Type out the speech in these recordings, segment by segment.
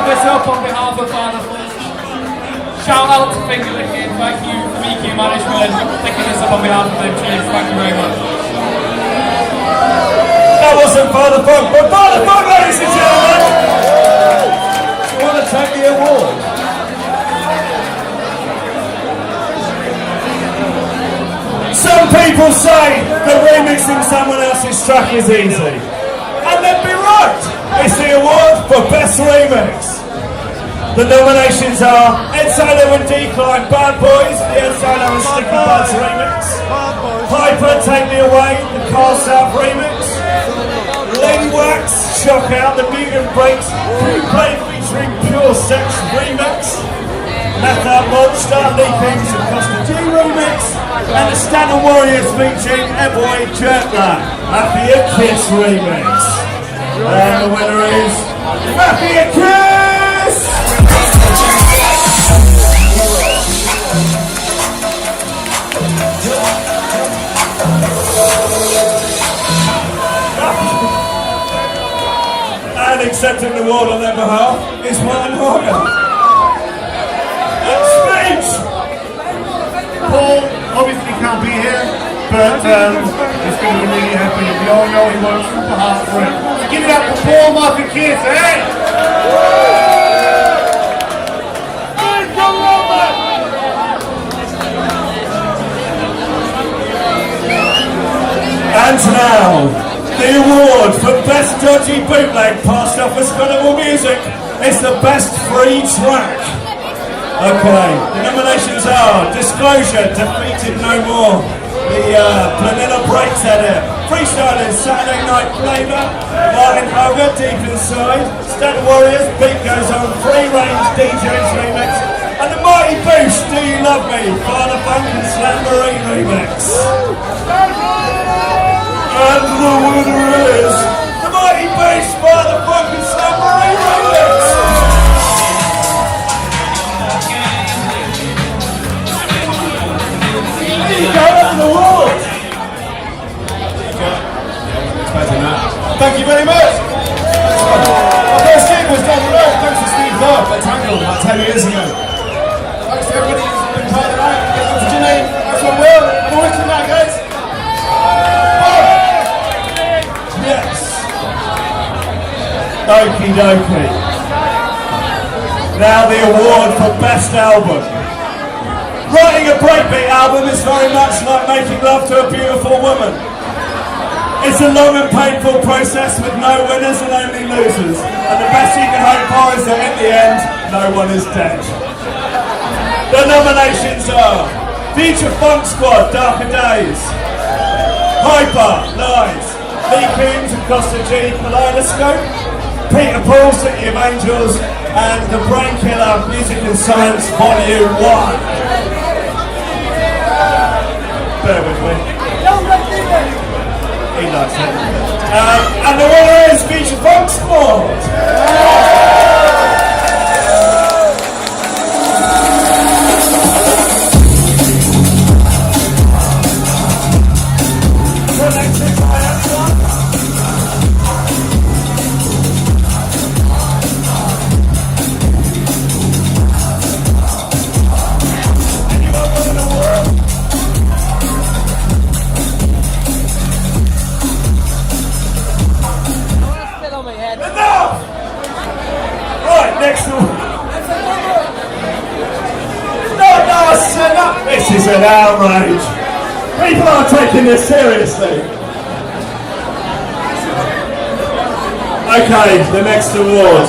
this up on behalf of Father Funk. Shout out to Finger Licking, thank you for VQ Management, picking this up on behalf of them. Cheers, thank you very much. That wasn't Father Funk, but Father Funk, ladies and gentlemen! Do you want to take the award? Some people say that remixing someone else's track is easy. And they'd be right! It's the award for Best Remix. The nominations are Ed Solo and Decline, Bad Boys, the Ed Solo and Sticky Buds remix. Hyper, Take Me Away, the Carl South remix. Lady Wax, Shock Out, the Mutant Breaks, Replay featuring Pure Sex remix. Method Monster, Lee Kings and Costa G remix. And the Stanton Warriors featuring Eboy Jetler, Happy a Kiss remix. And the winner is Happy a Kiss! And accepting the award on their behalf is Martin Horgan. Speech! Paul obviously can't be here, but he's going to be really happy. We all know he works super hard for it. So give it up for Paul, Mark and Kids, eh? And now, the award for Best Dodgy Bootleg passed off as Carnival Music is the Best Free Track. Okay, the nominations are Disclosure, Defeated No More, the Planilla Breaks Edit, Freestylers, Saturday Night Flavor, Martin Hogan, Deep Inside, Stanton Warriors, Beat Goes On, Free Range DJs Remix, and the Mighty Boost, Do You Love Me, Father Funk and Slamboree Remix. And the winner is the Mighty Boost, Father Funk and Slamboree Remix. There you go, that's the award. Thank you very much. Our first gig was down the road, thanks to Steve Clark at Tangle about 10 years ago. Thanks to everybody who's been part of that. What's your name? That's what Will. Have a wicked night, guys. Yes. Okie dokie. Now the award for Best Album. Writing a breakbeat album is very much like making love to a beautiful woman. It's a long and painful process with no winners and only losers. And the best you can hope for is that at the end, no one is dead. The nominations are Future Funk Squad, Darker Days, Hyper, Lies, Lee Coombs and Costa G, Kaleidoscope, Peter Paul, City of Angels, and The Brain Killer, Music and Science, Volume 1. Bear with me. He likes it. And the winner is Future Funk Squad. This is an outrage. People aren't taking this seriously. Okay, the next award.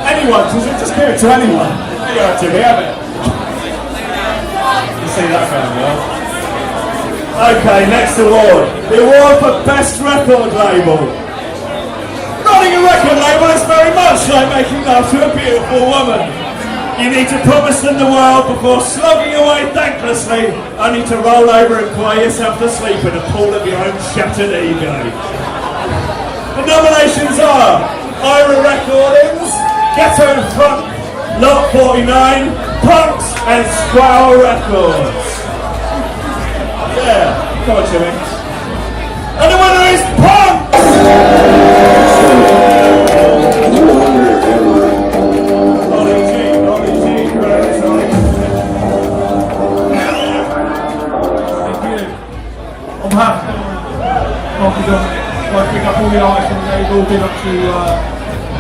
Anyone, just give it to anyone. You got to have it. You see that kind of well. Okay, next award. The award for Best Record Label. Running a record label is very much like making love to a beautiful woman. You need to promise them the world before slogging away thanklessly, only to roll over and cry yourself to sleep in a pool of your own shattered ego. The nominations are Ira Recordings, Ghetto Funk, Lot 49, Punks, and Squirrel Records. Yeah, come on, Jimmy. And the winner is Punks! big up to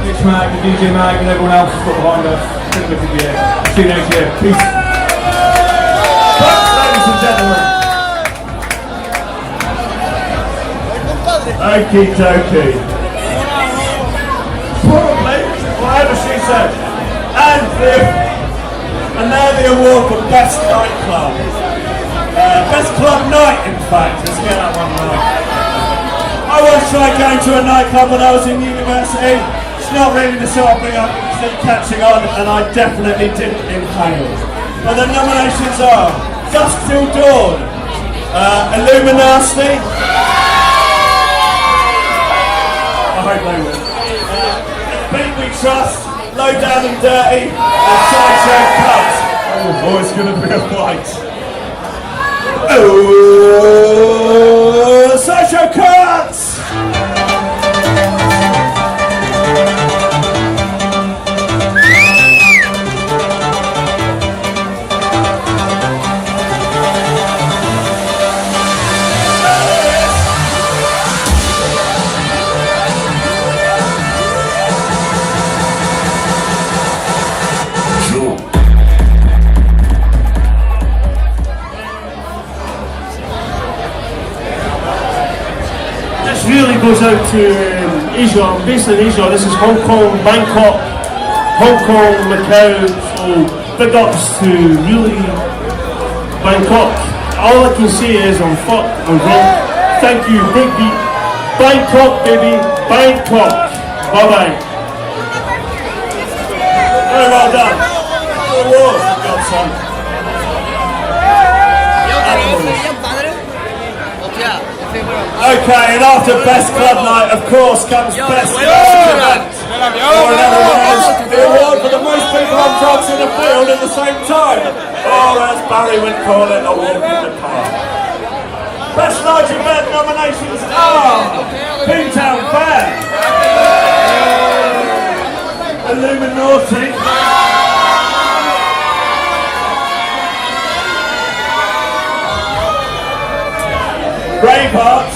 Mitch Mag, the DJ Mag, and everyone else who's got behind us. Good looking to you. See you next year. Peace. Thanks, ladies and gentlemen. Okie dokie. Probably, whatever she said. And now the award for Best Nightclub. Best Club Night, in fact. Let's get that one right. I once tried going to a nightclub when I was in university. It's not really the sort of thing I can see catching on, and I definitely didn't inhale. But the nominations are Dusk Till Dawn, Illuminati. I hope they win. Beat We Trust, Low Down and Dirty, and Sideshow Cut. Oh, it's going to be a fight. Oh, Sideshow Cuts! Really goes out to Asia. I'm based in Asia. This is Hong Kong, Bangkok, Hong Kong, Macau. So big ups to really Bangkok. All I can say is I'm fucked, I'm drunk. Thank you, Breakbeat. Bangkok, baby, Bangkok. Bye bye. Very well done. Awards, godson. Okay, and after Best Club Night, of course, comes Best Event. Or in other words, the award for the most people on drugs in the field at the same time. Or as Barry would call it, a walk in the park. Best Large Event nominations are Boomtown Fair, Illuminati, Braveheart,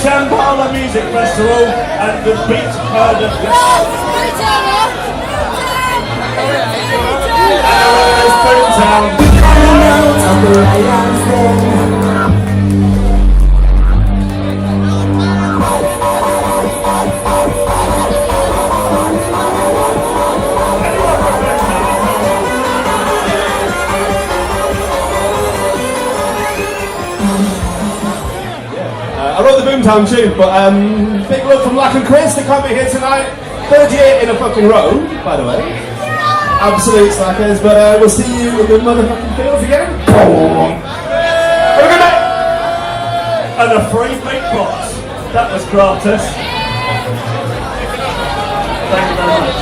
Shambhala Music Festival, and the Beat Murder Festival. I wrote the Boomtown tune, but big love from Lack and Chris, they can't be here tonight. Third year in a fucking row, by the way. Absolute slackers, but we'll see you in the motherfucking fields again. Have a good night! And a free big box. That was gratis. Thank you very much.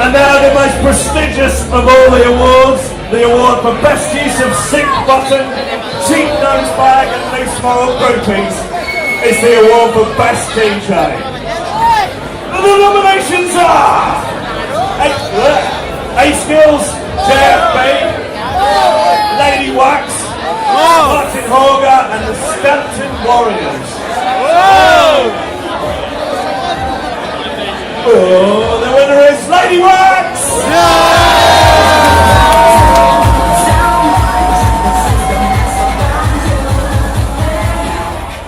And now the most prestigious of all the awards, the award for Best Use of Sync Button, Cheap Nose Bag and Loose Moral Groupies is the award for Best DJ. And the nominations are A-Skills, JFB, Lady Wax, Martin Horger and the Stanton Warriors. Oh, the winner is Lady Wax!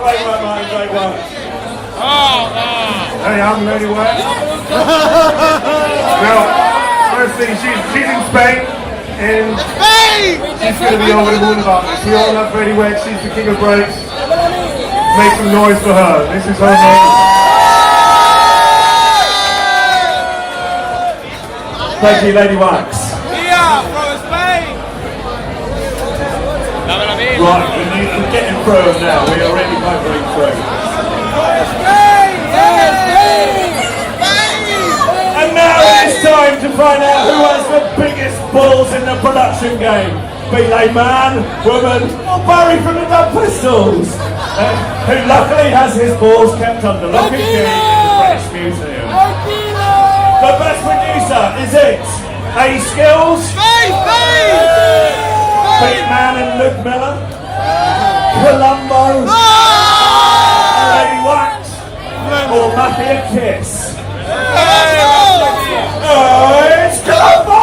Great work, man, great work. Hey, I'm Lady Wax. Now, firstly, she's in Spain, and she's going to be over the moon about this. We all love Lady Wax, she's the king of breaks. Make some noise for her. This is her name. Thank you, Lady Wax. Yeah, from Spain. Right, we're getting through them now. We are really motoring through. And now it's time to find out who has the biggest balls in the production game. Be they man, woman, or Barry from the Dub Pistols, who luckily has his balls kept under lock and key in the British Museum. The best producer, is it A-Skills, Big Man and Luke Miller, Columbo, Lady Wax or Mafia Kiss? It's Columbo!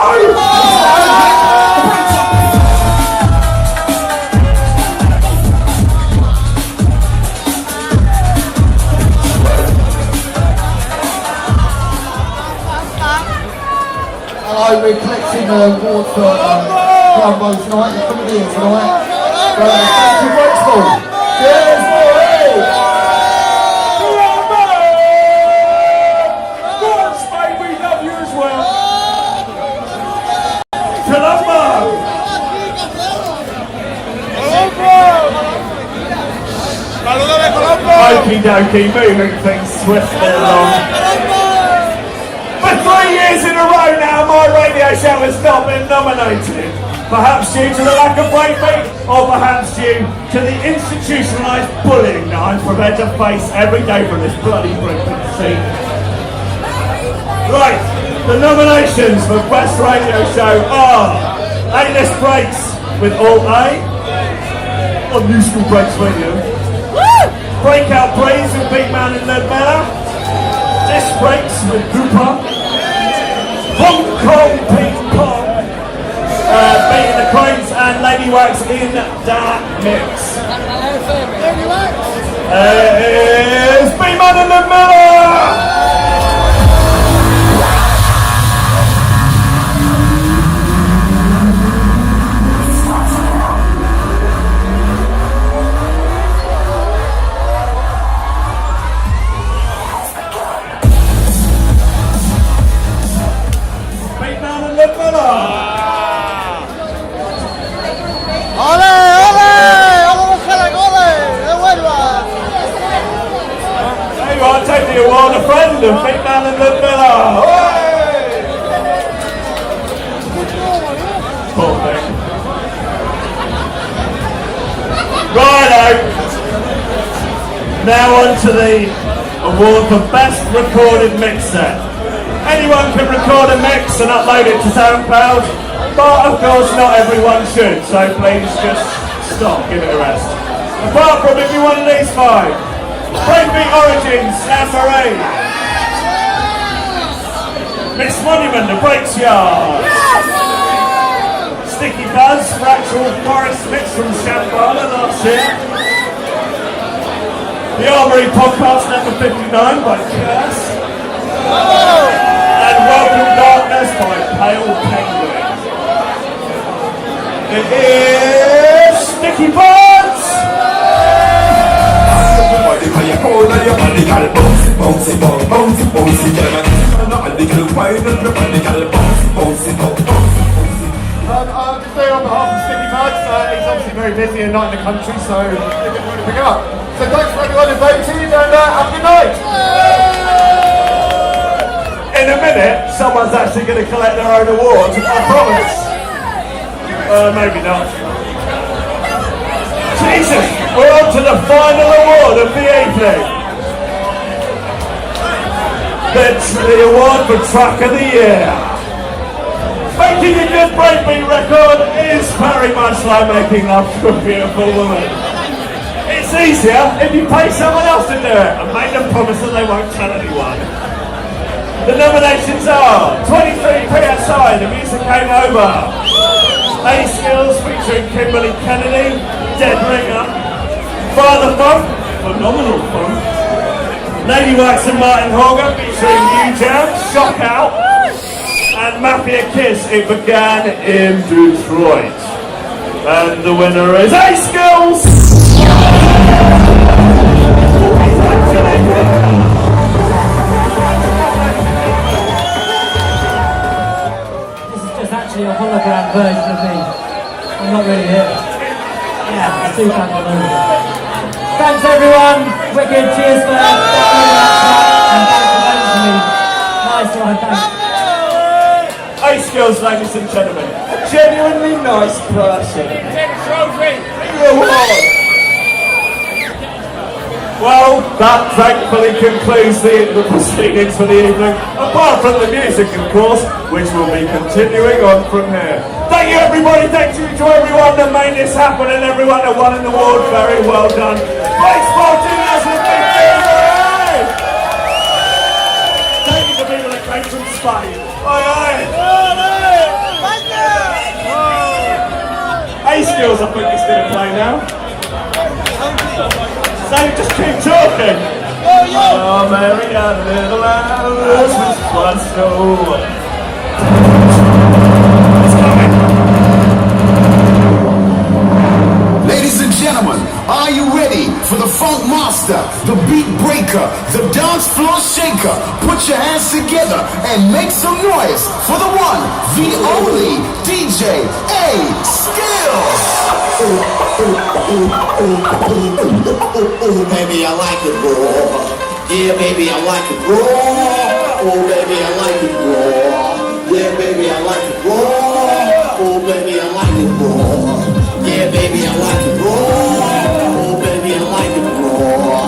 Hello, we're collecting awards for Columbo tonight. You're coming here tonight. Thank you, Breakspoll. Cheers, boys! Columbo! Once, mate, we love you as well. Columbo! Okie dokie, moving things swiftly along. For 3 years in a row now, my radio show has not been nominated. Perhaps due to the lack of Breakbeat, or perhaps due to the institutionalised bullying that I'm prepared to face every day from this bloody Breakbeat scene. Right, the nominations for Best Radio Show are A-List Breaks with All A, on New School Breaks Radio, Breakout Breeze with Big Man and Ned Miller, Disc Breaks with Cooper, Hong Kong Ping Pong, beating the Cranes, and Lady Wax in that mix. It's Big Man and Ned Miller! Take the award, a friend of Big Man and Ned Miller. Poor thing. Righto. Now on to the award for Best Recorded Mix Set. Anyone can record a mix and upload it to SoundCloud, but of course not everyone should, so please just stop, give it a rest. Apart from if you're one of these five. Breakbeat Origins, Anne-Marie. Miss Monument, The Breaks Yard. Sticky Buzz, Fractal Forest Mix from Shambhala last year. The Armory Podcast number 59 by Curse. And Welcome Darkness by Pale Penguin. It is Sticky Buzz! I'll just say on behalf of Sticky Buds, he's obviously very busy and not in the country, so he didn't want to pick up. So thanks for everyone who voted, and have a good night. In a minute, someone's actually going to collect their own award, I promise. Maybe not. Jesus, we're on to the final award of the evening. The award for Track of the Year. Making a good breakbeat record is very much like making love to a beautiful woman. It's easier if you pay someone else to do it and make them promise that they won't tell anyone. The nominations are 23 PSI, The Music Came Over, A-Skills featuring Kimberly Kennedy, Dead Ringer, Father Funk, Phenomenal Funk, Lady Wax and Martin Horger featuring New Jam, Shock Out, and Mafia Kiss, It Began in Detroit. And the winner is A-Skills! This is just actually a hologram version of me. I'm not really here. Yeah, I do thank you. Thanks everyone, wicked, cheers for downloading that track, and thanks for voting for me. Nice one, thanks. A-Skills, ladies and gentlemen, a genuinely nice person. Well, that thankfully concludes the proceedings for the evening, apart from the music, of course, which will be continuing on from here. Thank you everybody, thank you to everyone that made this happen and everyone that won an award, very well done. Breakspoll 2015! fight. A-Skills, I think, is going to play now. So just keep talking. Oh, Mary had a little house, this was so. It's coming. Ladies and gentlemen, are you ready for the funk monster, the beat breaker, the dance floor shaker? Put your hands together and make some noise for the one, the only DJ A-Skills. Baby, I like it raw. Yeah, baby, I like it raw. Oh, baby, I like it raw. Yeah, baby, I like it raw. Oh, baby, I like it raw. Yeah, baby, I like it raw.